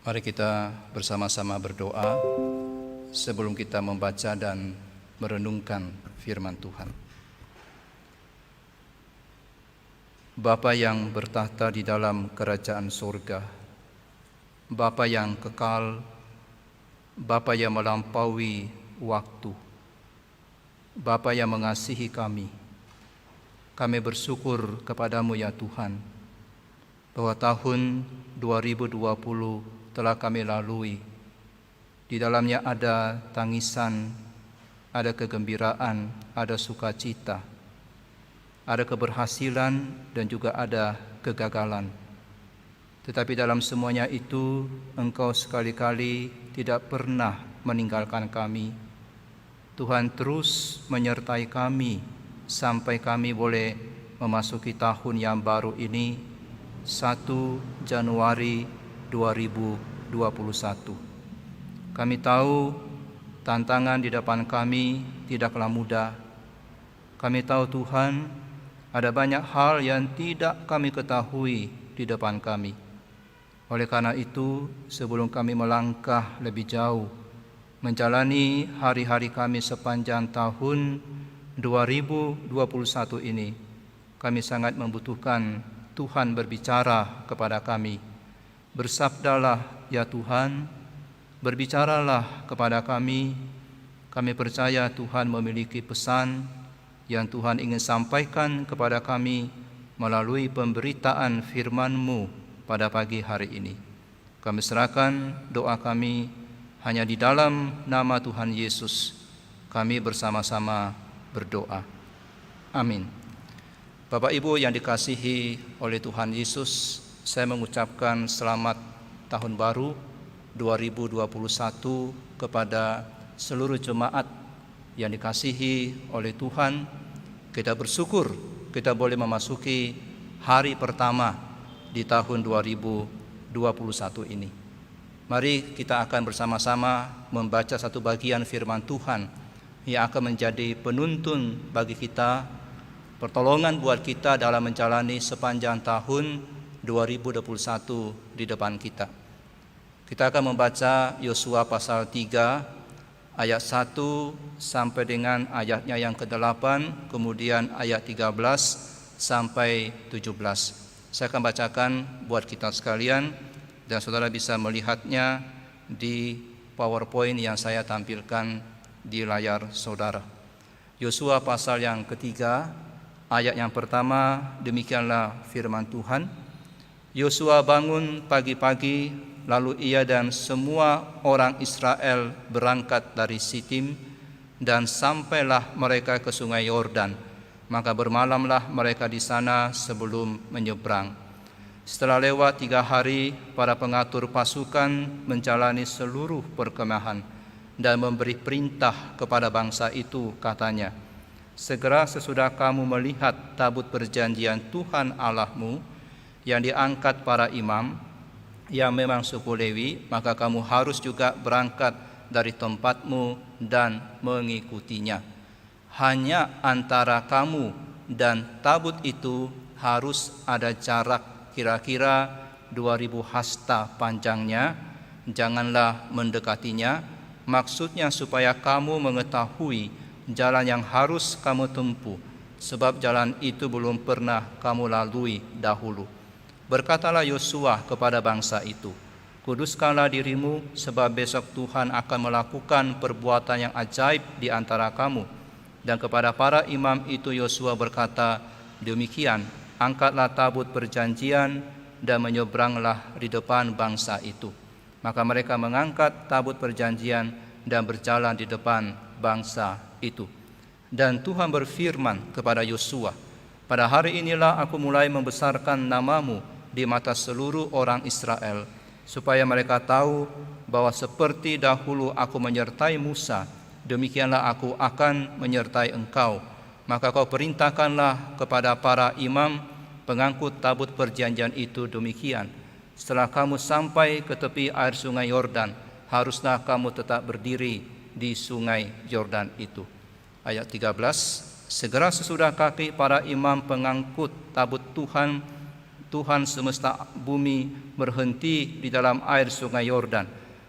Mari kita bersama-sama berdoa sebelum kita membaca dan merenungkan firman Tuhan. Bapa yang bertahta di dalam kerajaan surga, Bapa yang kekal, Bapa yang melampaui waktu, Bapa yang mengasihi kami bersyukur kepadamu ya Tuhan, bahwa tahun 2020 telah kami lalui. Di dalamnya ada tangisan, ada kegembiraan, ada sukacita, ada keberhasilan dan juga ada kegagalan. Tetapi dalam semuanya itu Engkau sekali-kali tidak pernah meninggalkan kami. Tuhan terus menyertai kami sampai kami boleh memasuki tahun yang baru ini, 1 Januari 2021. Kami tahu tantangan di depan kami tidaklah mudah. Kami tahu Tuhan, ada banyak hal yang tidak kami ketahui di depan kami. Oleh karena itu, sebelum kami melangkah lebih jauh, menjalani hari-hari kami sepanjang tahun 2021 ini, kami sangat membutuhkan Tuhan berbicara kepada kami. Bersabdalah ya Tuhan, berbicaralah kepada kami. Kami percaya Tuhan memiliki pesan yang Tuhan ingin sampaikan kepada kami melalui pemberitaan firman-Mu pada pagi hari ini. Kami serahkan doa kami hanya di dalam nama Tuhan Yesus. Kami bersama-sama berdoa. Amin. Bapak Ibu yang dikasihi oleh Tuhan Yesus, saya mengucapkan selamat tahun baru 2021 kepada seluruh jemaat yang dikasihi oleh Tuhan. Kita bersyukur kita boleh memasuki hari pertama di tahun 2021 ini. Mari kita akan bersama-sama membaca satu bagian firman Tuhan yang akan menjadi penuntun bagi kita, pertolongan buat kita dalam menjalani sepanjang tahun 2021 di depan kita. Kita akan membaca Yosua pasal 3 ayat 1 sampai dengan ayatnya yang ke-8, kemudian ayat 13 sampai 17. Saya akan bacakan buat kita sekalian dan saudara bisa melihatnya di PowerPoint yang saya tampilkan di layar saudara. Yosua pasal yang ketiga, ayat yang pertama, demikianlah firman Tuhan. Yosua bangun pagi-pagi, lalu ia dan semua orang Israel berangkat dari Sitim dan sampailah mereka ke sungai Yordan. Maka bermalamlah mereka di sana sebelum menyeberang. Setelah lewat 3 hari, para pengatur pasukan menjalani seluruh perkemahan dan memberi perintah kepada bangsa itu, katanya, segera sesudah kamu melihat tabut perjanjian Tuhan Allahmu yang diangkat para imam yang memang suku Lewi, maka kamu harus juga berangkat dari tempatmu dan mengikutinya. Hanya antara kamu dan tabut itu harus ada jarak kira-kira 2000 hasta panjangnya. Janganlah mendekatinya, maksudnya supaya kamu mengetahui jalan yang harus kamu tempuh, sebab jalan itu belum pernah kamu lalui dahulu. Berkatalah Yosua kepada bangsa itu, kuduskanlah dirimu, sebab besok Tuhan akan melakukan perbuatan yang ajaib di antara kamu. Dan kepada para imam itu Yosua berkata, demikian, angkatlah tabut perjanjian dan menyeberanglah di depan bangsa itu. Maka mereka mengangkat tabut perjanjian dan berjalan di depan bangsa itu. Dan Tuhan berfirman kepada Yosua, pada hari inilah aku mulai membesarkan namamu di mata seluruh orang Israel, supaya mereka tahu bahwa seperti dahulu aku menyertai Musa, demikianlah aku akan menyertai engkau. Maka kau perintahkanlah kepada para imam pengangkut tabut perjanjian itu demikian, setelah kamu sampai ke tepi air sungai Yordan, haruslah kamu tetap berdiri di sungai Yordan itu. Ayat 13, segera sesudah kaki para imam pengangkut tabut Tuhan Tuhan semesta bumi berhenti di dalam air sungai Yordan,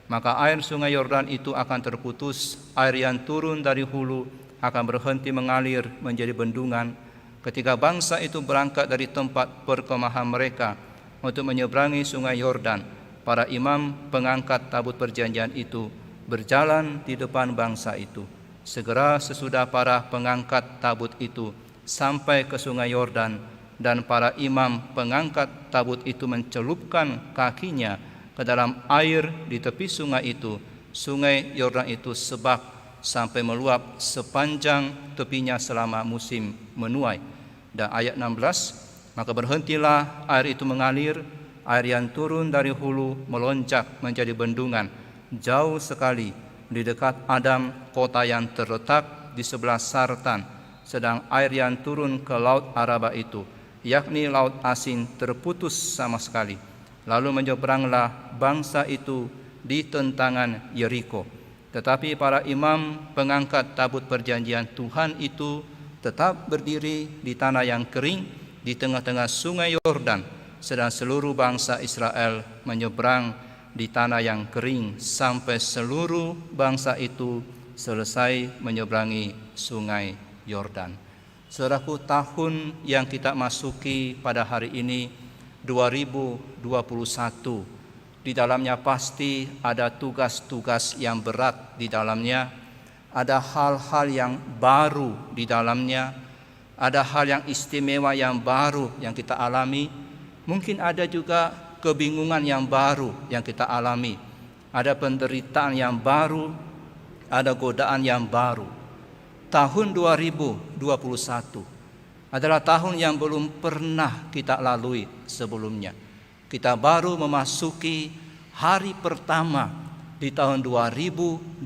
maka air sungai Yordan itu akan terputus, air yang turun dari hulu akan berhenti mengalir menjadi bendungan. Ketika bangsa itu berangkat dari tempat perkemahan mereka untuk menyeberangi sungai Yordan, para imam pengangkat tabut perjanjian itu berjalan di depan bangsa itu. Segera sesudah para pengangkat tabut itu sampai ke sungai Yordan, dan para imam pengangkat tabut itu mencelupkan kakinya ke dalam air di tepi sungai itu, sungai Yordan itu sebak sampai meluap sepanjang tepinya selama musim menuai. Dan ayat 16, maka berhentilah air itu mengalir, air yang turun dari hulu melonjak menjadi bendungan jauh sekali di dekat Adam, kota yang terletak di sebelah Sartan. Sedang air yang turun ke laut Araba itu, yakni laut asin, terputus sama sekali. Lalu menyeberanglah bangsa itu di tentangan Yeriko. Tetapi para imam pengangkat tabut perjanjian Tuhan itu tetap berdiri di tanah yang kering di tengah-tengah sungai Yordan, sedang seluruh bangsa Israel menyeberang di tanah yang kering sampai seluruh bangsa itu selesai menyeberangi sungai Yordan. Saudaraku, tahun yang kita masuki pada hari ini 2021, di dalamnya pasti ada tugas-tugas yang berat di dalamnya, ada hal-hal yang baru di dalamnya, ada hal yang istimewa yang baru yang kita alami. Mungkin ada juga kebingungan yang baru yang kita alami, ada penderitaan yang baru, ada godaan yang baru. Tahun 2021 adalah tahun yang belum pernah kita lalui sebelumnya. Kita baru memasuki hari pertama di tahun 2021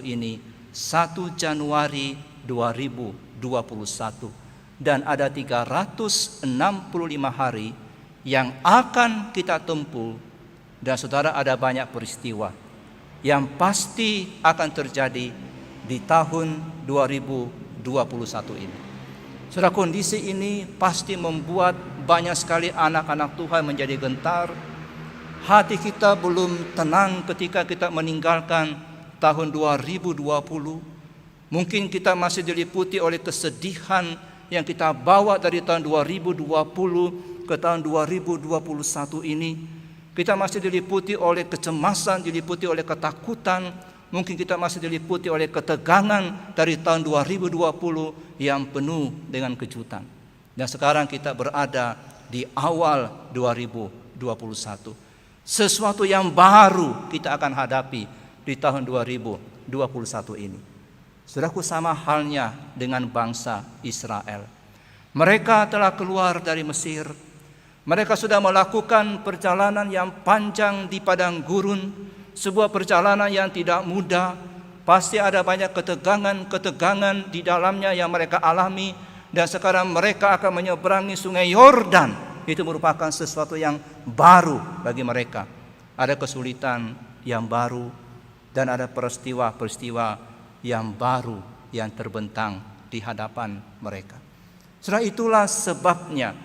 ini, 1 Januari 2021, dan ada 365 hari yang akan kita tempuh. Dan saudara, ada banyak peristiwa yang pasti akan terjadi di tahun 2021 ini. Saudara, kondisi ini pasti membuat banyak sekali anak-anak Tuhan menjadi gentar. Hati kita belum tenang ketika kita meninggalkan tahun 2020. Mungkin kita masih diliputi oleh kesedihan yang kita bawa dari tahun 2020 ke tahun 2021 ini. Kita masih diliputi oleh kecemasan, diliputi oleh ketakutan. Mungkin kita masih diliputi oleh ketegangan dari tahun 2020 yang penuh dengan kejutan. Dan sekarang kita berada di awal 2021. Sesuatu yang baru kita akan hadapi di tahun 2021 ini. Saudaraku, sama halnya dengan bangsa Israel. Mereka telah keluar dari Mesir. Mereka sudah melakukan perjalanan yang panjang di padang gurun. Sebuah perjalanan yang tidak mudah. Pasti ada banyak ketegangan di dalamnya yang mereka alami. Dan sekarang mereka akan menyeberangi sungai Yordan. Itu merupakan sesuatu yang baru bagi mereka. Ada kesulitan yang baru dan ada peristiwa-peristiwa yang baru yang terbentang di hadapan mereka. Setelah itulah sebabnya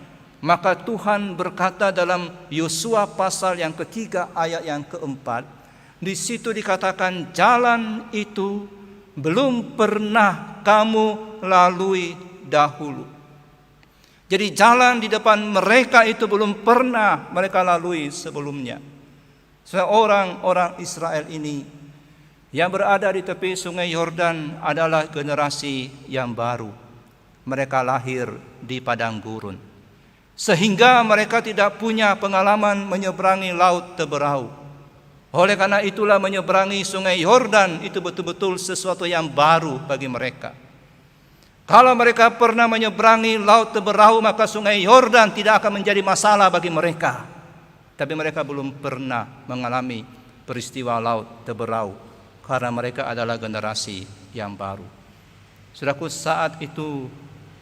maka Tuhan berkata dalam Yosua pasal yang ketiga ayat yang keempat, di situ dikatakan jalan itu belum pernah kamu lalui dahulu. Jadi jalan di depan mereka itu belum pernah mereka lalui sebelumnya. Orang-orang Israel ini yang berada di tepi sungai Yordan adalah generasi yang baru. Mereka lahir di padang gurun, sehingga mereka tidak punya pengalaman menyeberangi laut Teberau. Oleh karena itulah menyeberangi sungai Yordan itu betul-betul sesuatu yang baru bagi mereka. Kalau mereka pernah menyeberangi laut Teberau, maka sungai Yordan tidak akan menjadi masalah bagi mereka. Tapi mereka belum pernah mengalami peristiwa laut Teberau karena mereka adalah generasi yang baru. Saudaraku, saat itu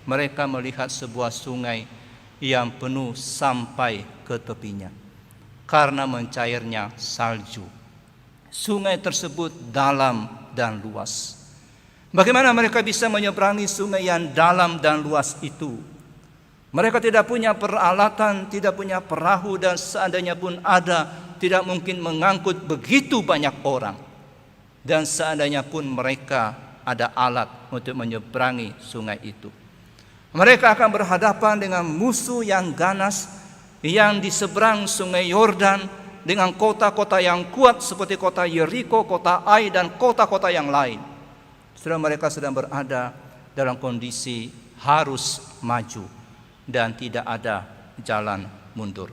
mereka melihat sebuah sungai yang penuh sampai ke tepinya karena mencairnya salju. Sungai tersebut dalam dan luas. Bagaimana mereka bisa menyeberangi sungai yang dalam dan luas itu? Mereka tidak punya peralatan, tidak punya perahu, dan seandainya pun ada, tidak mungkin mengangkut begitu banyak orang. Dan seandainya pun mereka ada alat untuk menyeberangi sungai itu, mereka akan berhadapan dengan musuh yang ganas yang di seberang sungai Yordan, dengan kota-kota yang kuat seperti kota Yeriko, kota Ai, dan kota-kota yang lain. Sudah mereka sedang berada dalam kondisi harus maju dan tidak ada jalan mundur.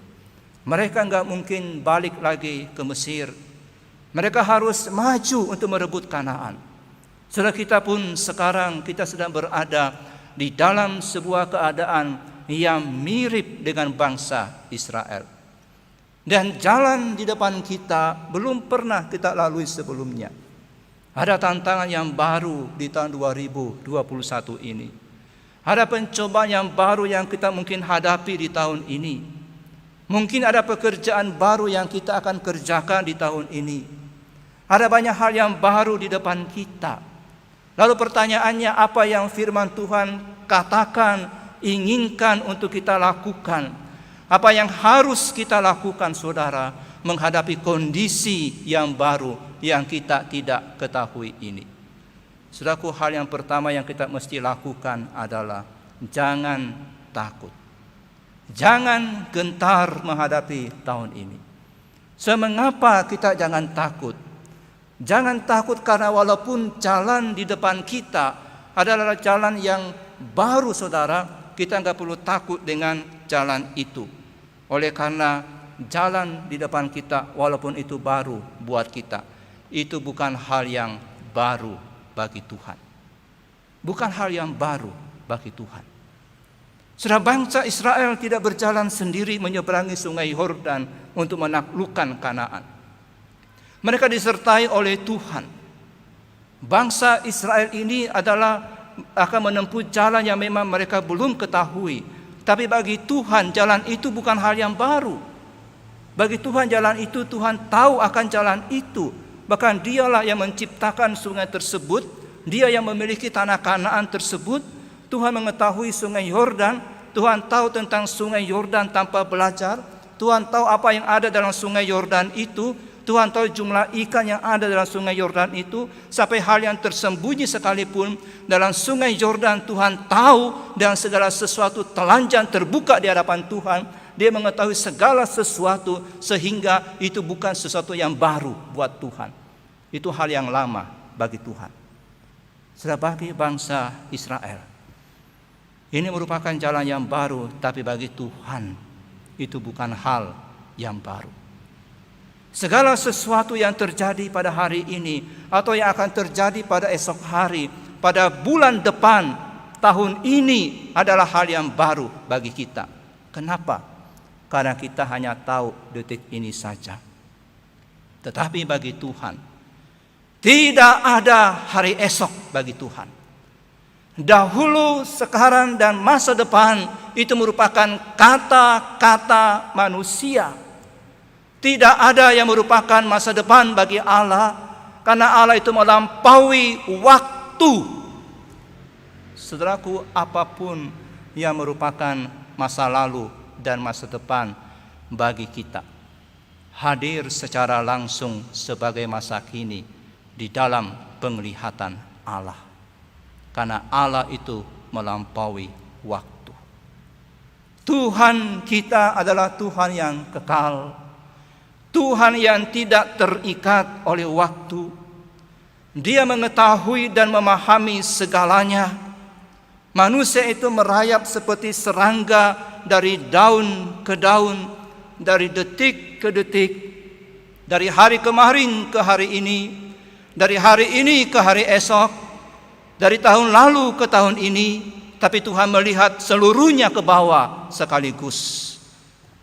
Mereka enggak mungkin balik lagi ke Mesir. Mereka harus maju untuk merebut Kanaan. Saudara, kita pun sekarang kita sedang berada di dalam sebuah keadaan yang mirip dengan bangsa Israel. Dan jalan di depan kita belum pernah kita lalui sebelumnya. Ada tantangan yang baru di tahun 2021 ini. Ada pencobaan yang baru yang kita mungkin hadapi di tahun ini. Mungkin ada pekerjaan baru yang kita akan kerjakan di tahun ini. Ada banyak hal yang baru di depan kita. Lalu pertanyaannya, apa yang firman Tuhan katakan, inginkan untuk kita lakukan? Apa yang harus kita lakukan, saudara, menghadapi kondisi yang baru yang kita tidak ketahui ini? Saudaraku, hal yang pertama yang kita mesti lakukan adalah jangan takut. Jangan gentar menghadapi tahun ini. Mengapa kita jangan takut? Jangan takut karena walaupun jalan di depan kita adalah jalan yang baru, saudara, kita enggak perlu takut dengan jalan itu. Oleh karena jalan di depan kita walaupun itu baru buat kita, itu bukan hal yang baru bagi Tuhan. Bukan hal yang baru bagi Tuhan. Saudara, bangsa Israel tidak berjalan sendiri menyeberangi sungai Yordan untuk menaklukkan Kanaan. Mereka disertai oleh Tuhan. Bangsa Israel ini akan menempuh jalan yang memang mereka belum ketahui. Tapi bagi Tuhan jalan itu bukan hal yang baru. Bagi Tuhan jalan itu, Tuhan tahu akan jalan itu. Bahkan dialah yang menciptakan sungai tersebut. Dia yang memiliki tanah Kanaan tersebut. Tuhan mengetahui sungai Yordan. Tuhan tahu tentang sungai Yordan tanpa belajar. Tuhan tahu apa yang ada dalam sungai Yordan itu. Tuhan tahu jumlah ikan yang ada dalam sungai Yordan itu. Sampai hal yang tersembunyi sekalipun dalam sungai Yordan Tuhan tahu. Dan segala sesuatu telanjang terbuka di hadapan Tuhan. Dia mengetahui segala sesuatu, sehingga itu bukan sesuatu yang baru buat Tuhan. Itu hal yang lama bagi Tuhan. Sudah bagi bangsa Israel, ini merupakan jalan yang baru. Tapi bagi Tuhan itu bukan hal yang baru. Segala sesuatu yang terjadi pada hari ini atau yang akan terjadi pada esok hari, pada bulan depan, tahun ini adalah hal yang baru bagi kita. Kenapa? Karena kita hanya tahu detik ini saja. Tetapi bagi Tuhan tidak ada hari esok bagi Tuhan. Dahulu, sekarang, dan masa depan itu merupakan kata-kata manusia. Tidak ada yang merupakan masa depan bagi Allah, karena Allah itu melampaui waktu. Saudaraku, apapun yang merupakan masa lalu dan masa depan bagi kita, hadir secara langsung sebagai masa kini di dalam penglihatan Allah. Karena Allah itu melampaui waktu. Tuhan kita adalah Tuhan yang kekal. Tuhan yang tidak terikat oleh waktu. Dia mengetahui dan memahami segalanya. Manusia itu merayap seperti serangga dari daun ke daun, dari detik ke detik, dari hari kemarin ke hari ini, dari hari ini ke hari esok, dari tahun lalu ke tahun ini. Tapi Tuhan melihat seluruhnya ke bawah sekaligus.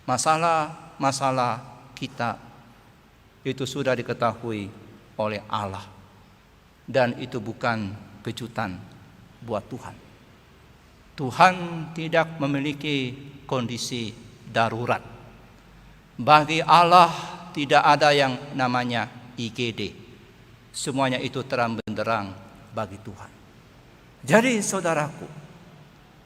Masalah kita itu sudah diketahui oleh Allah, dan itu bukan kejutan buat Tuhan. Tuhan tidak memiliki kondisi darurat. Bagi Allah tidak ada yang namanya IGD. Semuanya itu terang benderang bagi Tuhan. Jadi saudaraku,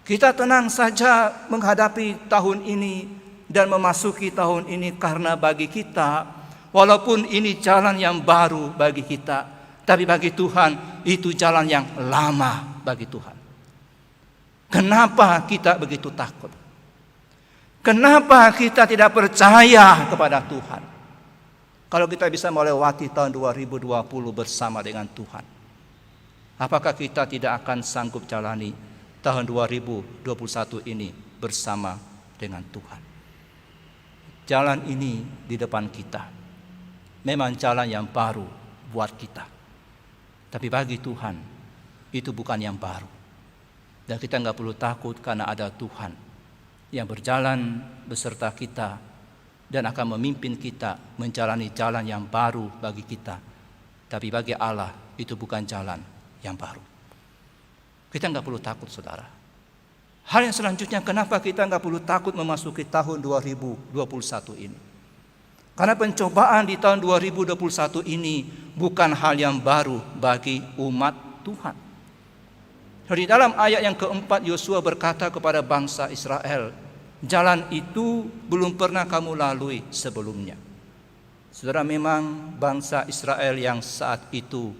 Kita tenang saja menghadapi tahun ini dan memasuki tahun ini, karena bagi kita, walaupun ini jalan yang baru bagi kita, tapi bagi Tuhan itu jalan yang lama bagi Tuhan. Kenapa kita begitu takut? Kenapa kita tidak percaya kepada Tuhan? Kalau kita bisa melewati tahun 2020 bersama dengan Tuhan, apakah kita tidak akan sanggup jalani tahun 2021 ini bersama dengan Tuhan? Jalan ini di depan kita memang jalan yang baru buat kita, tapi bagi Tuhan itu bukan yang baru. Dan kita nggak perlu takut, karena ada Tuhan yang berjalan beserta kita dan akan memimpin kita menjalani jalan yang baru bagi kita. Tapi bagi Allah itu bukan jalan yang baru. Kita nggak perlu takut, saudara. Hal yang selanjutnya, kenapa kita nggak perlu takut memasuki tahun 2021 ini? Karena pencobaan di tahun 2021 ini bukan hal yang baru bagi umat Tuhan. Di dalam ayat yang keempat, Yosua berkata kepada bangsa Israel, jalan itu belum pernah kamu lalui sebelumnya. Saudara, memang bangsa Israel yang saat itu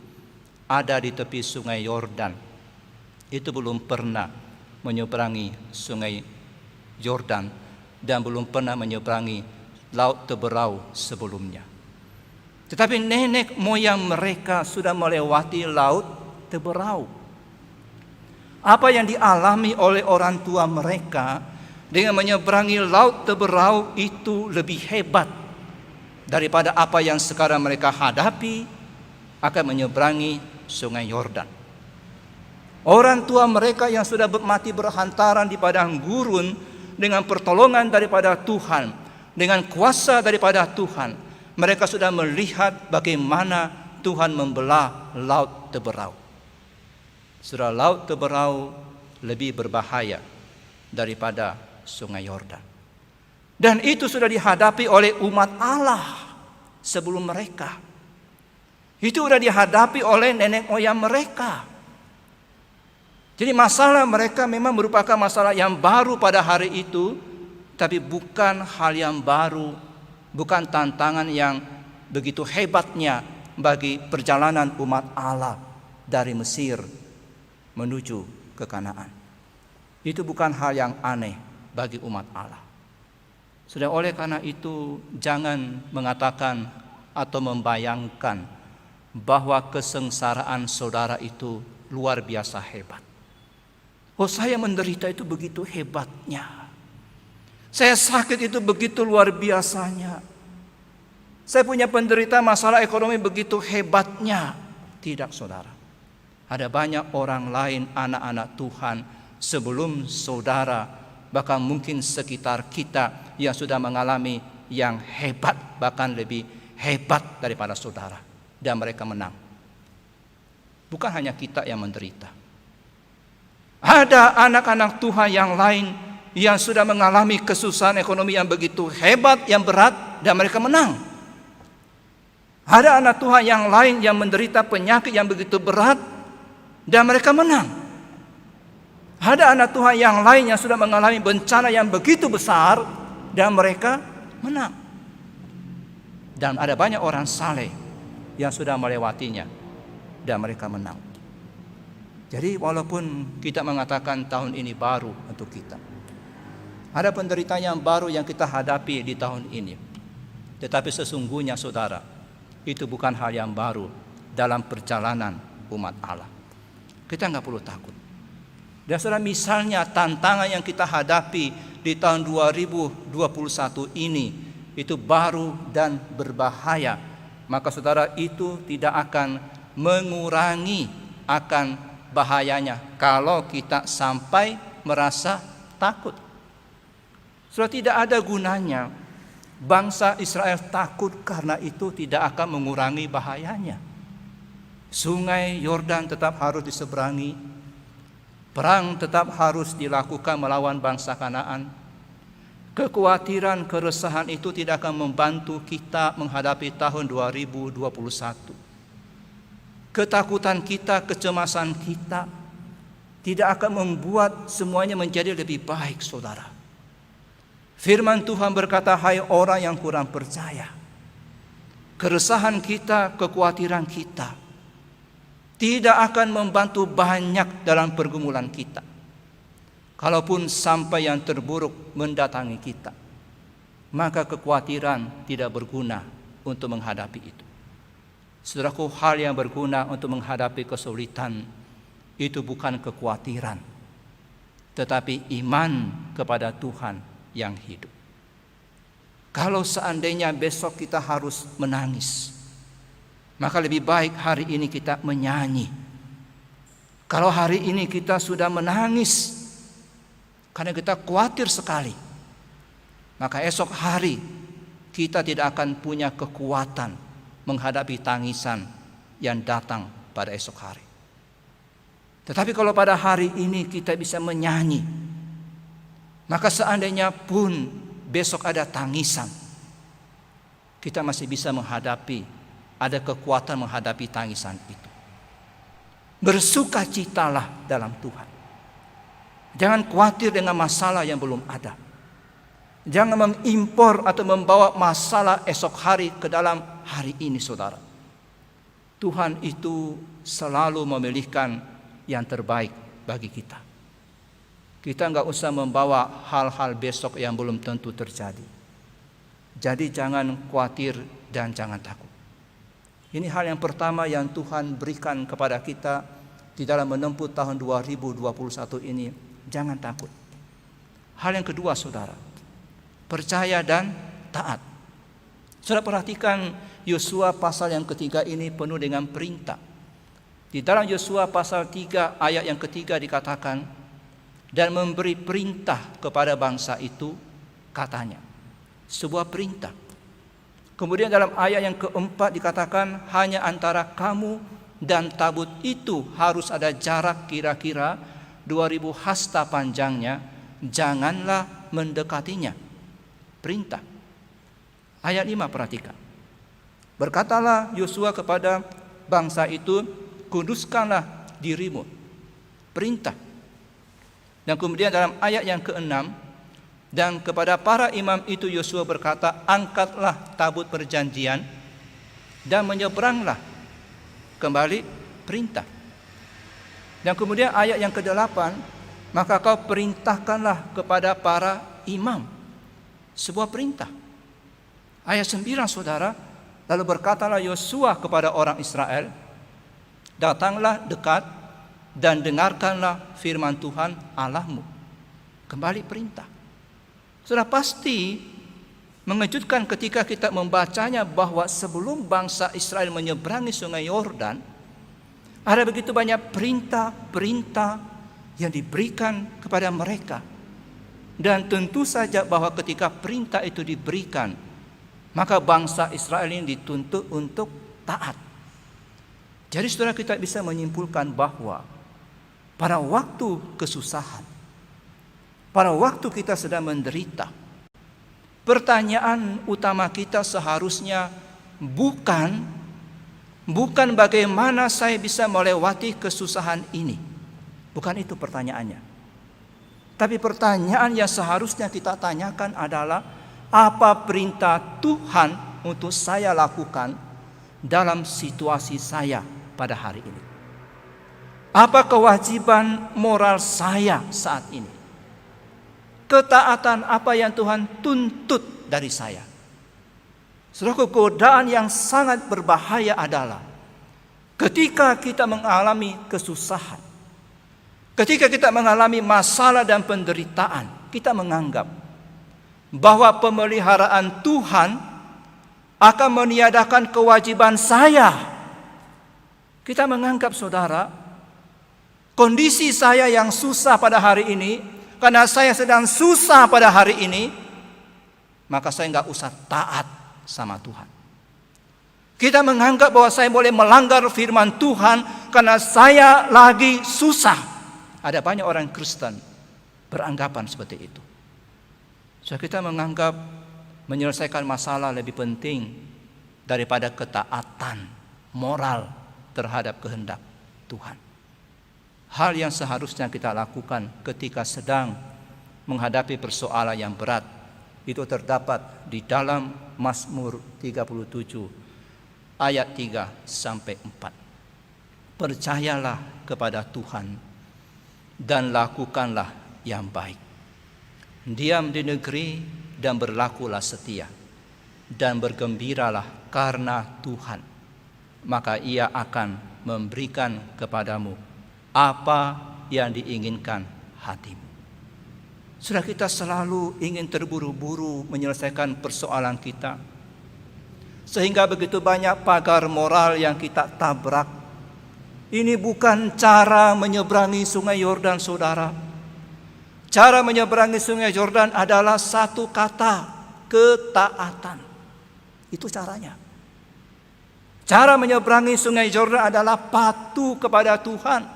ada di tepi sungai Yordan itu belum pernah menyeberangi sungai Yordan dan belum pernah menyeberangi laut Teberau sebelumnya. Tetapi nenek moyang mereka sudah melewati laut Teberau. Apa yang dialami oleh orang tua mereka dengan menyeberangi laut Teberau itu lebih hebat daripada apa yang sekarang mereka hadapi akan menyeberangi sungai Yordan. Orang tua mereka yang sudah mati berhantaran di padang gurun, dengan pertolongan daripada Tuhan, dengan kuasa daripada Tuhan, mereka sudah melihat bagaimana Tuhan membelah laut Teberau. Surah laut Teberau lebih berbahaya daripada sungai Yordan. Dan itu sudah dihadapi oleh umat Allah sebelum mereka. Itu sudah dihadapi oleh nenek moyang mereka. Jadi masalah mereka memang merupakan masalah yang baru pada hari itu, tapi bukan hal yang baru, bukan tantangan yang begitu hebatnya bagi perjalanan umat Allah dari Mesir menuju ke Kanaan. Itu bukan hal yang aneh bagi umat Allah. Sudah, oleh karena itu jangan mengatakan atau membayangkan bahwa kesengsaraan saudara itu luar biasa hebat. Oh, saya menderita itu begitu hebatnya. Saya sakit itu begitu luar biasanya. Saya punya penderita masalah ekonomi begitu hebatnya. Tidak, saudara. Ada banyak orang lain, anak-anak Tuhan sebelum saudara, bahkan mungkin sekitar kita, yang sudah mengalami yang hebat, bahkan lebih hebat daripada saudara, dan mereka menang. Bukan hanya kita yang menderita. Ada anak-anak Tuhan yang lain yang sudah mengalami kesusahan ekonomi yang begitu hebat, yang berat, dan mereka menang. Ada anak Tuhan yang lain yang menderita penyakit yang begitu berat, dan mereka menang. Ada anak Tuhan yang lain yang sudah mengalami bencana yang begitu besar, dan mereka menang. Dan ada banyak orang saleh yang sudah melewatinya, dan mereka menang. Jadi walaupun kita mengatakan tahun ini baru untuk kita, ada penderitaan yang baru yang kita hadapi di tahun ini, tetapi sesungguhnya saudara, itu bukan hal yang baru dalam perjalanan umat Allah. Kita nggak perlu takut. Dan saudara, misalnya tantangan yang kita hadapi di tahun 2021 ini itu baru dan berbahaya, maka saudara, itu tidak akan mengurangi akan bahayanya kalau kita sampai merasa takut. Saudara, tidak ada gunanya bangsa Israel takut, karena itu tidak akan mengurangi bahayanya. Sungai Yordan tetap harus diseberangi. Perang tetap harus dilakukan melawan bangsa Kanaan. Kekhawatiran, keresahan itu tidak akan membantu kita menghadapi tahun 2021. Ketakutan kita, kecemasan kita tidak akan membuat semuanya menjadi lebih baik, saudara. Firman Tuhan berkata, hai orang yang kurang percaya, keresahan kita, kekhawatiran kita tidak akan membantu banyak dalam pergumulan kita. Kalaupun sampai yang terburuk mendatangi kita, maka kekhawatiran tidak berguna untuk menghadapi itu. Saudaraku, hal yang berguna untuk menghadapi kesulitan itu bukan kekhawatiran, tetapi iman kepada Tuhan yang hidup. Kalau seandainya besok kita harus menangis, maka lebih baik hari ini kita menyanyi. Kalau hari ini kita sudah menangis karena kita khawatir sekali, maka esok hari kita tidak akan punya kekuatan menghadapi tangisan yang datang pada esok hari. Tetapi kalau pada hari ini kita bisa menyanyi, maka seandainya pun besok ada tangisan, kita masih bisa menghadapi, ada kekuatan menghadapi tangisan itu. Bersukacitalah dalam Tuhan. Jangan khawatir dengan masalah yang belum ada. Jangan mengimpor atau membawa masalah esok hari ke dalam hari ini, saudara. Tuhan itu selalu memilihkan yang terbaik bagi kita. Kita enggak usah membawa hal-hal besok yang belum tentu terjadi. Jadi jangan khawatir dan jangan takut. Ini hal yang pertama yang Tuhan berikan kepada kita di dalam menempuh tahun 2021 ini. Jangan takut. Hal yang kedua, saudara, percaya dan taat. Saudara perhatikan Yosua pasal yang ketiga ini penuh dengan perintah. Di dalam Yosua pasal 3 ayat yang ketiga dikatakan, dan memberi perintah kepada bangsa itu, katanya. Sebuah perintah. Kemudian dalam ayat yang keempat dikatakan, hanya antara kamu dan tabut itu harus ada jarak kira-kira 2000 hasta panjangnya, janganlah mendekatinya. Perintah. Ayat 5 perhatikan. Berkatalah Yosua kepada bangsa itu, kuduskanlah dirimu. Perintah. Dan kemudian dalam ayat yang ke-6, dan kepada para imam itu Yosua berkata, angkatlah tabut perjanjian dan menyeberanglah. Kembali perintah. Dan kemudian ayat yang ke-8, maka kau perintahkanlah kepada para imam. Sebuah perintah. Ayat 9, saudara, lalu berkatalah Yosua kepada orang Israel, datanglah dekat dan dengarkanlah firman Tuhan Allahmu. Kembali perintah. Sudah pasti mengejutkan ketika kita membacanya bahwa sebelum bangsa Israel menyeberangi sungai Yordan, ada begitu banyak perintah-perintah yang diberikan kepada mereka. Dan tentu saja bahwa ketika perintah itu diberikan, maka bangsa Israel ini dituntut untuk taat. Jadi saudara, kita bisa menyimpulkan bahwa pada waktu kesusahan, pada waktu kita sedang menderita, pertanyaan utama kita seharusnya bukan bagaimana saya bisa melewati kesusahan ini. Bukan itu pertanyaannya. Tapi pertanyaan yang seharusnya kita tanyakan adalah, apa perintah Tuhan untuk saya lakukan dalam situasi saya pada hari ini? Apa kewajiban moral saya saat ini? Ketaatan apa yang Tuhan tuntut dari saya? Saudara, godaan yang sangat berbahaya adalah ketika kita mengalami kesusahan, ketika kita mengalami masalah dan penderitaan, kita menganggap bahwa pemeliharaan Tuhan akan meniadakan kewajiban saya. Kita menganggap, saudara, kondisi saya yang susah pada hari ini, karena saya sedang susah pada hari ini, maka saya enggak usah taat sama Tuhan. Kita menganggap bahwa saya boleh melanggar firman Tuhan karena saya lagi susah. Ada banyak orang Kristen beranggapan seperti itu. So, kita menganggap menyelesaikan masalah lebih penting daripada ketaatan moral terhadap kehendak Tuhan. hal yang seharusnya kita lakukan ketika sedang menghadapi persoalan yang berat itu terdapat di dalam Mazmur 37 ayat 3 sampai 4. Percayalah kepada Tuhan dan lakukanlah yang baik. Diam di negeri dan berlakulah setia, dan bergembiralah karena Tuhan, maka Ia akan memberikan kepadamu apa yang diinginkan hatimu. Sudah kita selalu ingin terburu-buru menyelesaikan persoalan kita, sehingga begitu banyak pagar moral yang kita tabrak. Ini bukan cara menyeberangi sungai Yordan, saudara. Cara menyeberangi sungai Yordan adalah satu kata, ketaatan. Itu caranya. Cara menyeberangi sungai Yordan adalah patuh kepada Tuhan.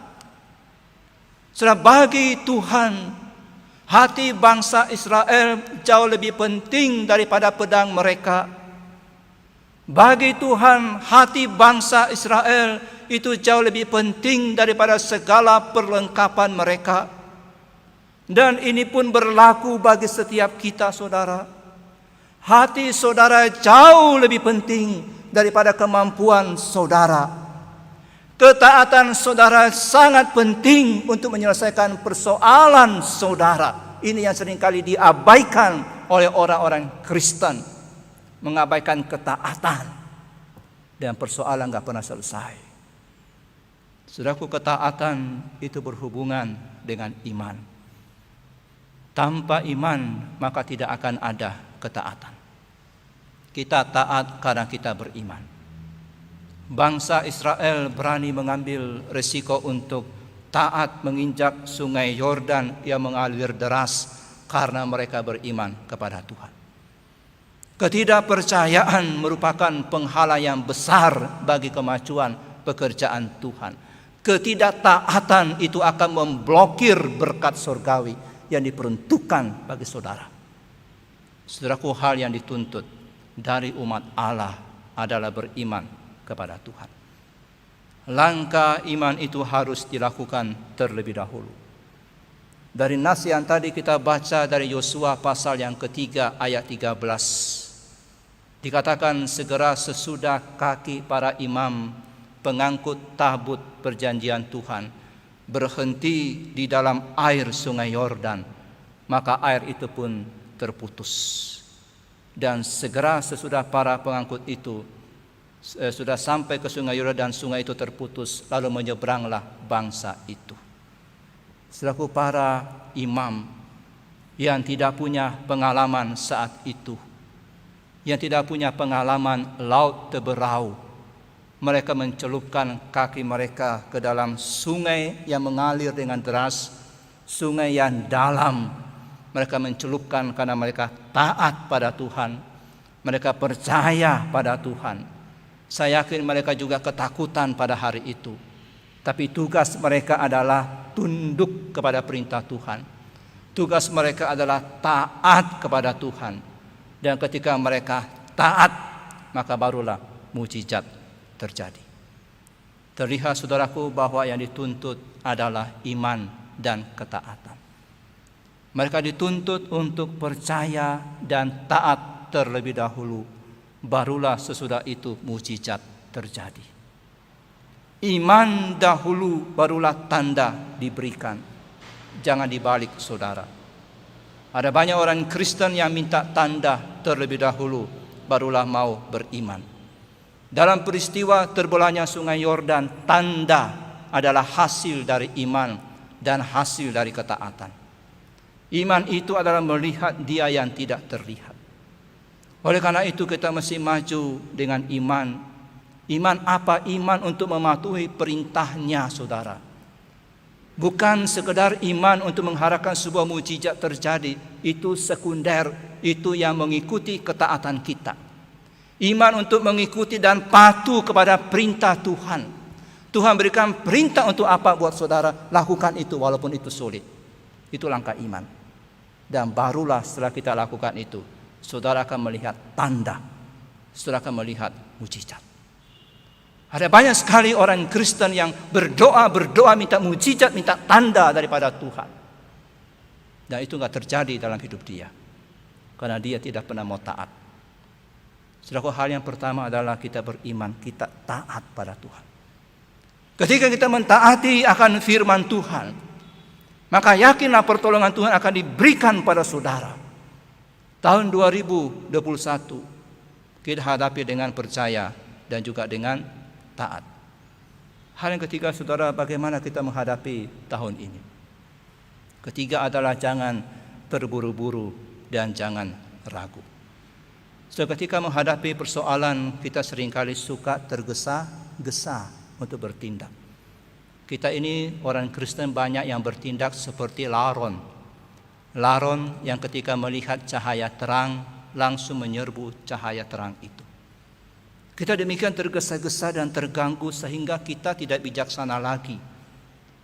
Sudah bagi Tuhan, hati bangsa Israel jauh lebih penting daripada pedang mereka. Bagi Tuhan, hati bangsa Israel itu jauh lebih penting daripada segala perlengkapan mereka. Dan ini pun berlaku bagi setiap kita, saudara. Hati saudara jauh lebih penting daripada kemampuan saudara. Ketaatan saudara sangat penting untuk menyelesaikan persoalan saudara. Ini yang seringkali diabaikan oleh orang-orang Kristen. Mengabaikan ketaatan. Dan persoalan gak pernah selesai. Saudaraku, ketaatan itu berhubungan dengan iman. Tanpa iman maka tidak akan ada ketaatan. Kita taat karena kita beriman. Bangsa Israel berani mengambil resiko untuk taat menginjak sungai Yordan yang mengalir deras karena mereka beriman kepada Tuhan. Ketidakpercayaan merupakan penghala yang besar bagi kemajuan pekerjaan Tuhan. Ketidaktaatan itu akan memblokir berkat surgawi yang diperuntukkan bagi saudara. Saudaraku, hal yang dituntut dari umat Allah adalah beriman kepada Tuhan. Langkah iman itu harus dilakukan terlebih dahulu. Dari nas yang tadi kita baca dari Yosua pasal yang ketiga ayat 13, dikatakan segera sesudah kaki para imam pengangkut tabut perjanjian Tuhan berhenti di dalam air sungai Yordan, maka air itu pun terputus. Dan segera sesudah para pengangkut itu sudah sampai ke sungai Yordan, sungai itu terputus, lalu menyeberanglah bangsa itu. Selaku para imam yang tidak punya pengalaman saat itu, yang tidak punya pengalaman laut teberau, mereka mencelupkan kaki mereka ke dalam sungai yang mengalir dengan deras, sungai yang dalam. Mereka mencelupkan karena mereka taat pada Tuhan, mereka percaya pada Tuhan. Saya yakin mereka juga ketakutan pada hari itu. Tapi tugas mereka adalah tunduk kepada perintah Tuhan. Tugas mereka adalah taat kepada Tuhan. Dan ketika mereka taat, maka barulah mujizat terjadi. Terlihat saudaraku bahwa yang dituntut adalah iman dan ketaatan. Mereka dituntut untuk percaya dan taat terlebih dahulu. Barulah sesudah itu mujizat terjadi. Iman dahulu, barulah tanda diberikan. Jangan dibalik, saudara. Ada banyak orang Kristen yang minta tanda terlebih dahulu, barulah mau beriman. Dalam peristiwa terbelahnya sungai Yordan, tanda adalah hasil dari iman dan hasil dari ketaatan. Iman itu adalah melihat Dia yang tidak terlihat. Oleh karena itu kita mesti maju dengan iman. Iman apa? Iman untuk mematuhi perintahnya, saudara. Bukan sekedar iman untuk mengharapkan sebuah mujizat terjadi. Itu sekunder, itu yang mengikuti ketaatan kita. Iman untuk mengikuti dan patuh kepada perintah Tuhan. Tuhan berikan perintah untuk apa buat saudara, lakukan itu walaupun itu sulit. Itu langkah iman. Dan barulah setelah kita lakukan itu, saudara akan melihat tanda, saudara akan melihat mujizat. Ada banyak sekali orang Kristen yang berdoa minta mujizat, minta tanda daripada Tuhan. Dan itu enggak terjadi dalam hidup dia. Karena dia tidak pernah mau taat. Saudara, hal yang pertama adalah kita beriman, kita taat pada Tuhan. Ketika kita mentaati akan firman Tuhan, maka yakinlah pertolongan Tuhan akan diberikan pada saudara. Tahun 2021 kita hadapi dengan percaya dan juga dengan taat. Hal yang ketiga, saudara, bagaimana kita menghadapi tahun ini? Ketiga adalah jangan terburu-buru dan jangan ragu. So, ketika menghadapi persoalan, kita seringkali suka tergesa-gesa untuk bertindak. Kita ini orang Kristen banyak yang bertindak seperti laron. Laron yang ketika melihat cahaya terang langsung menyerbu cahaya terang itu. Kita demikian tergesa-gesa dan terganggu sehingga kita tidak bijaksana lagi.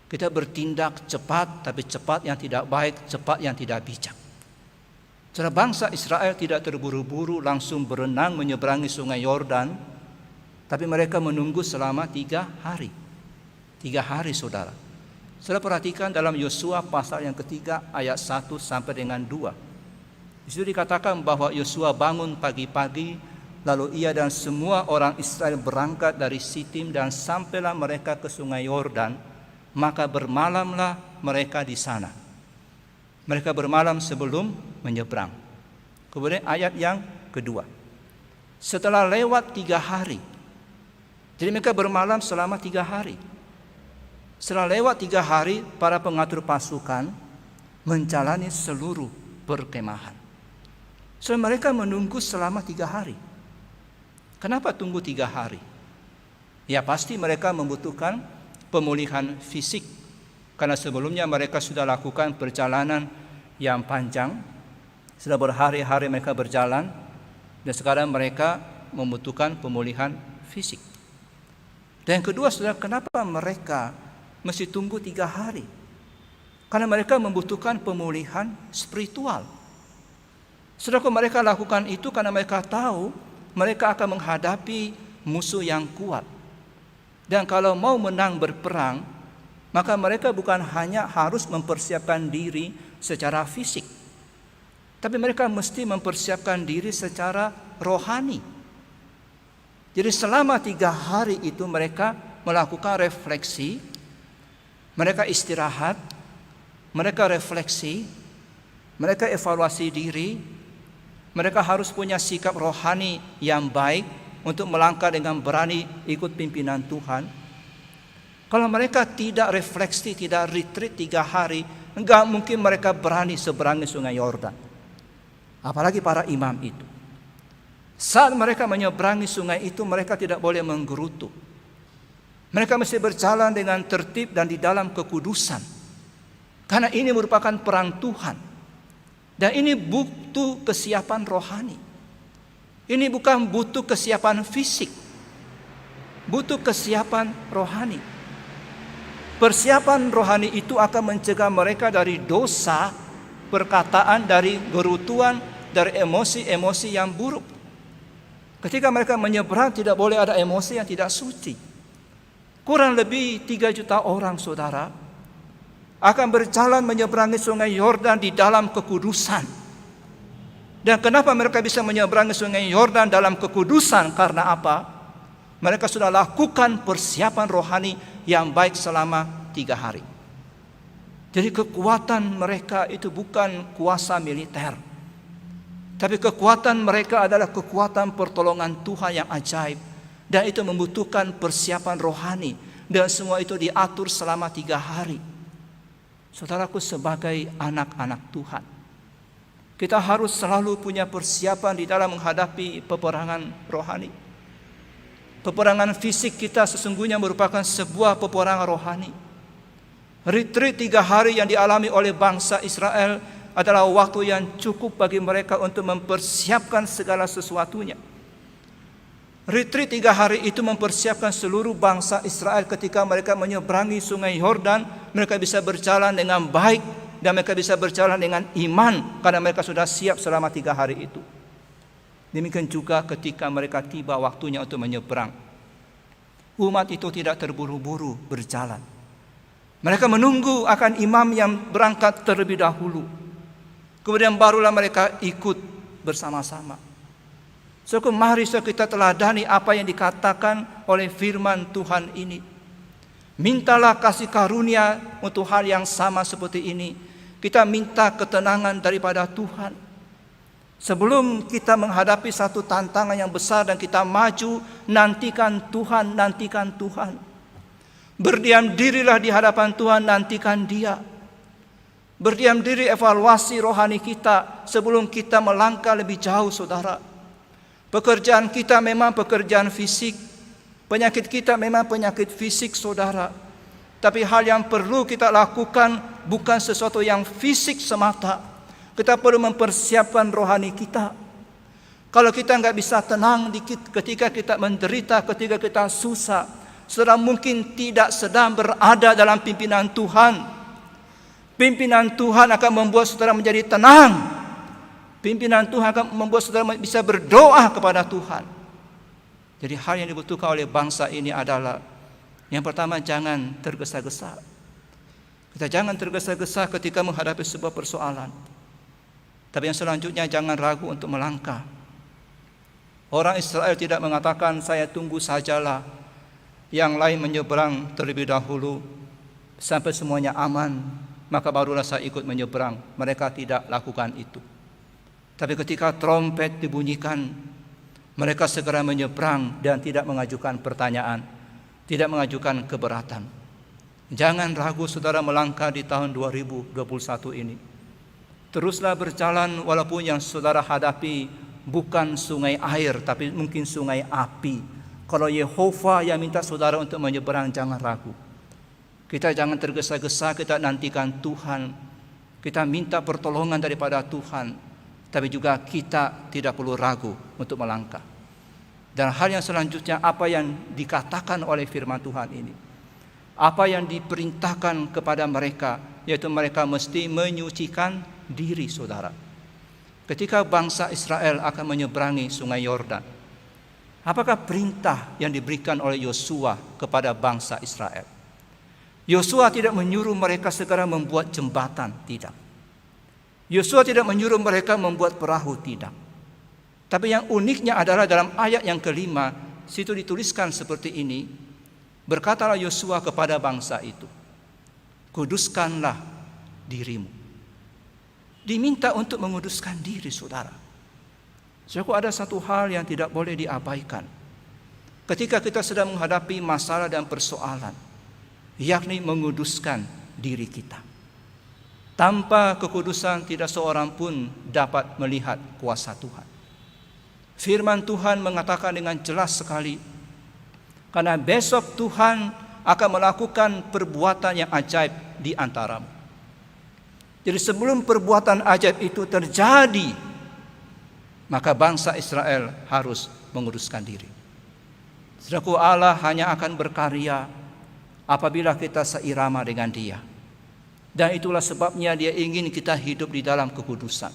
Kita bertindak cepat, tapi cepat yang tidak baik, cepat yang tidak bijak. Saudara, bangsa Israel tidak terburu-buru langsung berenang menyeberangi sungai Yordan, tapi mereka menunggu selama 3 hari. 3 hari, saudara. Saudara perhatikan dalam Yosua pasal yang ketiga ayat 1 sampai dengan 2. Di situ dikatakan bahwa Yosua bangun pagi-pagi, lalu ia dan semua orang Israel berangkat dari Sitim dan sampailah mereka ke sungai Yordan, maka bermalamlah mereka di sana. Mereka bermalam sebelum menyeberang. Kemudian ayat yang kedua. Setelah lewat 3 hari. Jadi mereka bermalam selama 3 hari. Setelah lewat 3 hari, para pengatur pasukan menjalani seluruh perkemahan. So, mereka menunggu selama 3 hari. Kenapa tunggu 3 hari? Ya pasti mereka membutuhkan pemulihan fisik. Karena sebelumnya mereka sudah lakukan perjalanan yang panjang. Sudah berhari-hari mereka berjalan. Dan sekarang mereka membutuhkan pemulihan fisik. Dan yang kedua, saudara, kenapa mereka mesti tunggu 3 hari? Karena mereka membutuhkan pemulihan spiritual. Saudara, mereka lakukan itu karena mereka tahu mereka akan menghadapi musuh yang kuat. Dan kalau mau menang berperang, maka mereka bukan hanya harus mempersiapkan diri secara fisik, tapi mereka mesti mempersiapkan diri secara rohani. Jadi selama 3 hari itu mereka melakukan refleksi, mereka istirahat, mereka refleksi, mereka evaluasi diri, mereka harus punya sikap rohani yang baik untuk melangkah dengan berani ikut pimpinan Tuhan. Kalau mereka tidak refleksi, tidak retreat 3 hari, enggak mungkin mereka berani seberangi sungai Yordan. Apalagi para imam itu. Saat mereka menyeberangi sungai itu, mereka tidak boleh menggerutu. Mereka mesti berjalan dengan tertib dan di dalam kekudusan. Karena ini merupakan perang Tuhan. Dan ini butuh kesiapan rohani. Ini bukan butuh kesiapan fisik. Butuh kesiapan rohani. Persiapan rohani itu akan mencegah mereka dari dosa, perkataan, dari gerutuan, dari emosi-emosi yang buruk. Ketika mereka menyeberang, tidak boleh ada emosi yang tidak suci. Kurang lebih 3 juta orang, saudara, akan berjalan menyeberangi sungai Yordan di dalam kekudusan. Dan kenapa mereka bisa menyeberangi sungai Yordan dalam kekudusan? Karena apa? Mereka sudah lakukan persiapan rohani yang baik selama 3 hari. Jadi kekuatan mereka itu bukan kuasa militer, tapi kekuatan mereka adalah kekuatan pertolongan Tuhan yang ajaib. Dan itu membutuhkan persiapan rohani. Dan semua itu diatur selama 3 hari. Saudaraku, sebagai anak-anak Tuhan, kita harus selalu punya persiapan di dalam menghadapi peperangan rohani. Peperangan fisik kita sesungguhnya merupakan sebuah peperangan rohani. Retreat 3 hari yang dialami oleh bangsa Israel adalah waktu yang cukup bagi mereka untuk mempersiapkan segala sesuatunya. Retreat 3 hari itu mempersiapkan seluruh bangsa Israel ketika mereka menyeberangi sungai Yordan. Mereka bisa berjalan dengan baik dan mereka bisa berjalan dengan iman karena mereka sudah siap selama 3 hari itu. Demikian juga ketika mereka tiba waktunya untuk menyeberang. Umat itu tidak terburu-buru berjalan. Mereka menunggu akan imam yang berangkat terlebih dahulu. Kemudian barulah mereka ikut bersama-sama. Mari kita teladani apa yang dikatakan oleh firman Tuhan ini. Mintalah kasih karunia untuk hal yang sama seperti ini. Kita minta ketenangan daripada Tuhan. Sebelum kita menghadapi satu tantangan yang besar dan kita maju, nantikan Tuhan, nantikan Tuhan. Berdiam dirilah di hadapan Tuhan, nantikan Dia. Berdiam diri, evaluasi rohani kita sebelum kita melangkah lebih jauh, saudara. Pekerjaan kita memang pekerjaan fisik. Penyakit kita memang penyakit fisik, saudara. Tapi hal yang perlu kita lakukan bukan sesuatu yang fisik semata. Kita perlu mempersiapkan rohani kita. Kalau kita nggak bisa tenang ketika kita menderita, ketika kita susah, saudara mungkin tidak sedang berada dalam pimpinan Tuhan. Pimpinan Tuhan akan membuat saudara menjadi tenang. Pimpinan Tuhan akan membuat saudara bisa berdoa kepada Tuhan. Jadi hal yang dibutuhkan oleh bangsa ini adalah, yang pertama, jangan tergesa-gesa. Kita jangan tergesa-gesa ketika menghadapi sebuah persoalan. Tapi yang selanjutnya, jangan ragu untuk melangkah. Orang Israel tidak mengatakan, saya tunggu sajalah yang lain menyeberang terlebih dahulu sampai semuanya aman, maka barulah saya ikut menyeberang. Mereka tidak lakukan itu. Tapi ketika trompet dibunyikan, mereka segera menyeberang dan tidak mengajukan pertanyaan, tidak mengajukan keberatan. Jangan ragu saudara melangkah di tahun 2021 ini. Teruslah berjalan walaupun yang saudara hadapi bukan sungai air, tapi mungkin sungai api. Kalau Yehova yang minta saudara untuk menyeberang, jangan ragu. Kita jangan tergesa-gesa, kita nantikan Tuhan. Kita minta pertolongan daripada Tuhan. Tapi juga kita tidak perlu ragu untuk melangkah. Dan hal yang selanjutnya, apa yang dikatakan oleh firman Tuhan ini, apa yang diperintahkan kepada mereka, yaitu mereka mesti menyucikan diri, saudara. Ketika bangsa Israel akan menyeberangi sungai Yordan, apakah perintah yang diberikan oleh Yosua kepada bangsa Israel? Yosua tidak menyuruh mereka segera membuat jembatan, tidak. Yosua tidak menyuruh mereka membuat perahu, tidak. Tapi yang uniknya adalah dalam ayat yang kelima, situ dituliskan seperti ini. Berkatalah Yosua kepada bangsa itu, kuduskanlah dirimu. Diminta untuk menguduskan diri, saudara. Ada satu hal yang tidak boleh diabaikan ketika kita sedang menghadapi masalah dan persoalan, yakni menguduskan diri kita. Tanpa kekudusan tidak seorang pun dapat melihat kuasa Tuhan. Firman Tuhan mengatakan dengan jelas sekali, karena besok Tuhan akan melakukan perbuatan yang ajaib di antaramu. Jadi sebelum perbuatan ajaib itu terjadi, maka bangsa Israel harus menguduskan diri. Saudaraku, Allah hanya akan berkarya apabila kita seirama dengan Dia. Dan itulah sebabnya Dia ingin kita hidup di dalam kekudusan.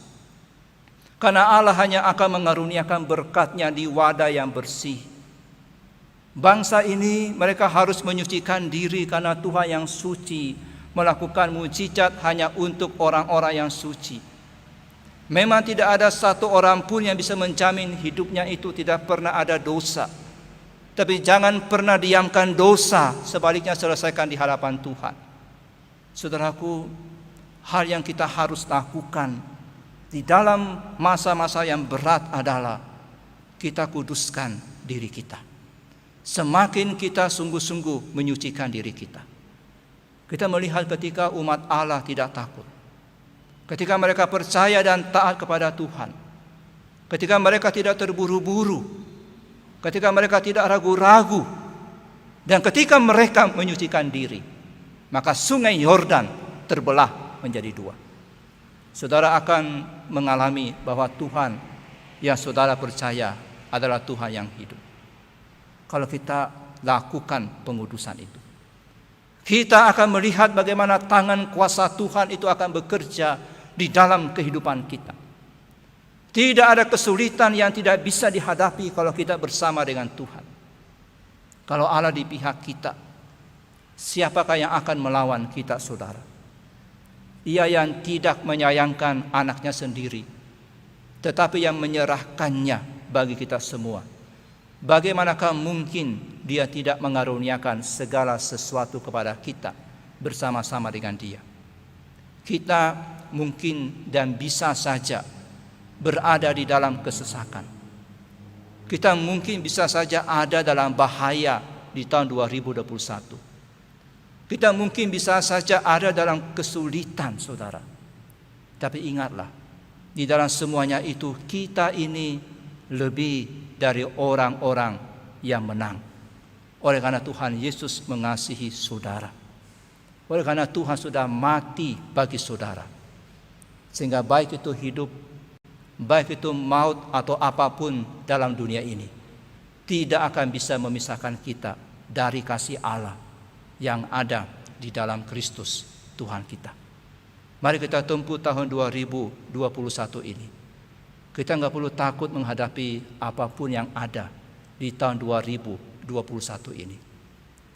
Karena Allah hanya akan mengaruniakan berkat-Nya di wadah yang bersih. Bangsa ini mereka harus menyucikan diri karena Tuhan yang suci melakukan mujizat hanya untuk orang-orang yang suci. Memang tidak ada satu orang pun yang bisa menjamin hidupnya itu tidak pernah ada dosa. Tapi jangan pernah diamkan dosa, sebaliknya selesaikan di hadapan Tuhan. Saudaraku, hal yang kita harus lakukan di dalam masa-masa yang berat adalah kita kuduskan diri kita. Semakin kita sungguh-sungguh menyucikan diri kita. Kita melihat ketika umat Allah tidak takut. Ketika mereka percaya dan taat kepada Tuhan. Ketika mereka tidak terburu-buru. Ketika mereka tidak ragu-ragu. Dan ketika mereka menyucikan diri, maka sungai Yordan terbelah menjadi dua. Saudara akan mengalami bahwa Tuhan yang saudara percaya adalah Tuhan yang hidup. Kalau kita lakukan pengudusan itu, kita akan melihat bagaimana tangan kuasa Tuhan itu akan bekerja di dalam kehidupan kita. Tidak ada kesulitan yang tidak bisa dihadapi kalau kita bersama dengan Tuhan. Kalau Allah di pihak kita, siapakah yang akan melawan kita, saudara? Ia yang tidak menyayangkan anaknya sendiri, tetapi yang menyerahkannya bagi kita semua. Bagaimanakah mungkin Dia tidak mengaruniakan segala sesuatu kepada kita bersama-sama dengan Dia? Kita mungkin dan bisa saja berada di dalam kesesakan. Kita mungkin bisa saja ada dalam bahaya di tahun 2021. Kita mungkin bisa saja ada dalam kesulitan, saudara. Tapi ingatlah, di dalam semuanya itu kita ini lebih dari orang-orang yang menang. Oleh karena Tuhan Yesus mengasihi saudara. Oleh karena Tuhan sudah mati bagi saudara. Sehingga baik itu hidup, baik itu maut atau apapun dalam dunia ini, tidak akan bisa memisahkan kita dari kasih Allah yang ada di dalam Kristus Tuhan kita. Mari kita tempuh tahun 2021 ini. Kita nggak perlu takut menghadapi apapun yang ada di tahun 2021 ini.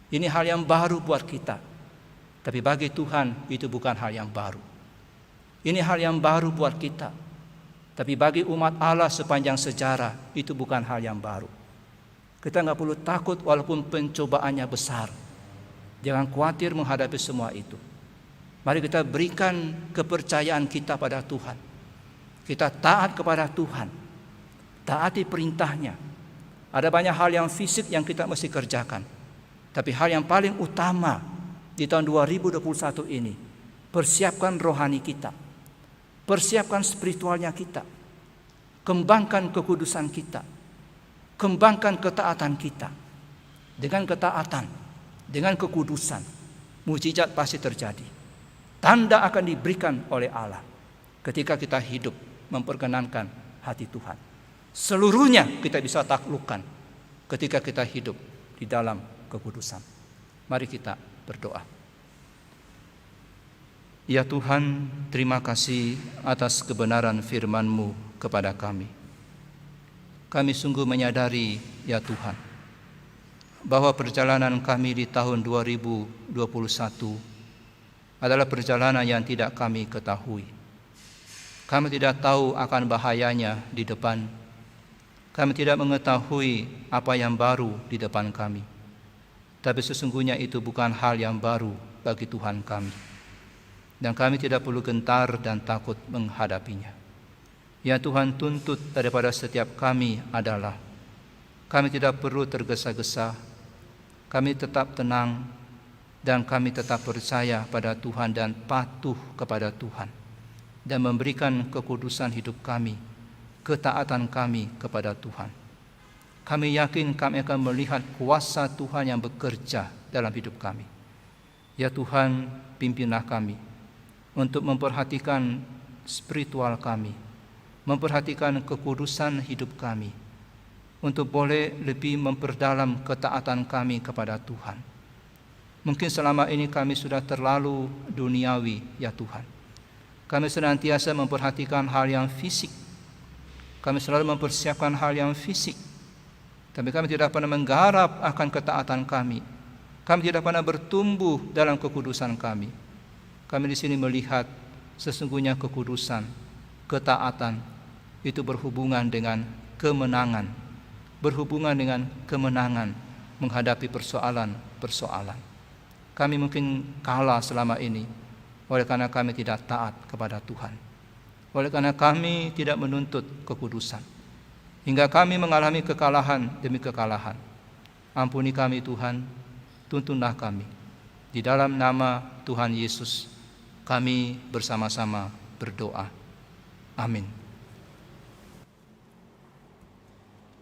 Ini hal yang baru buat kita. Tapi bagi Tuhan itu bukan hal yang baru. Ini hal yang baru buat kita. Tapi bagi umat Allah sepanjang sejarah itu bukan hal yang baru. Kita nggak perlu takut walaupun pencobaannya besar. Jangan khawatir menghadapi semua itu. Mari kita berikan kepercayaan kita pada Tuhan. Kita taat kepada Tuhan. Taati perintahnya. Ada banyak hal yang fisik yang kita mesti kerjakan. Tapi hal yang paling utama di tahun 2021 ini, persiapkan rohani kita. Persiapkan spiritualnya kita. Kembangkan kekudusan kita. Kembangkan ketaatan kita. Dengan ketaatan, dengan kekudusan, mukjizat pasti terjadi. Tanda akan diberikan oleh Allah ketika kita hidup memperkenankan hati Tuhan. Seluruhnya kita bisa taklukkan ketika kita hidup di dalam kekudusan. Mari kita berdoa. Ya Tuhan, terima kasih atas kebenaran firman-Mu kepada kami. Kami sungguh menyadari, ya Tuhan, bahwa perjalanan kami di tahun 2021 adalah perjalanan yang tidak kami ketahui. Kami tidak tahu akan bahayanya di depan. Kami tidak mengetahui apa yang baru di depan kami. Tapi sesungguhnya itu bukan hal yang baru bagi Tuhan kami. Dan kami tidak perlu gentar dan takut menghadapinya. Ya Tuhan, tuntut daripada setiap kami adalah kami tidak perlu tergesa-gesa, kami tetap tenang, dan kami tetap percaya pada Tuhan dan patuh kepada Tuhan, dan memberikan kekudusan hidup kami, ketaatan kami kepada Tuhan. Kami yakin kami akan melihat kuasa Tuhan yang bekerja dalam hidup kami. Ya Tuhan, pimpinlah kami untuk memperhatikan spiritual kami, memperhatikan kekudusan hidup kami, untuk boleh lebih memperdalam ketaatan kami kepada Tuhan. Mungkin selama ini kami sudah terlalu duniawi, ya Tuhan. Kami senantiasa memperhatikan hal yang fisik. Kami selalu mempersiapkan hal yang fisik. Tapi kami tidak pernah menggarap akan ketaatan kami. Kami tidak pernah bertumbuh dalam kekudusan kami. Kami di sini melihat sesungguhnya kekudusan, ketaatan itu berhubungan dengan kemenangan, menghadapi persoalan-persoalan. Kami mungkin kalah selama ini oleh karena kami tidak taat kepada Tuhan, oleh karena kami tidak menuntut kekudusan, hingga kami mengalami kekalahan demi kekalahan. Ampuni kami Tuhan, tuntunlah kami. Di dalam nama Tuhan Yesus kami bersama-sama berdoa. Amin.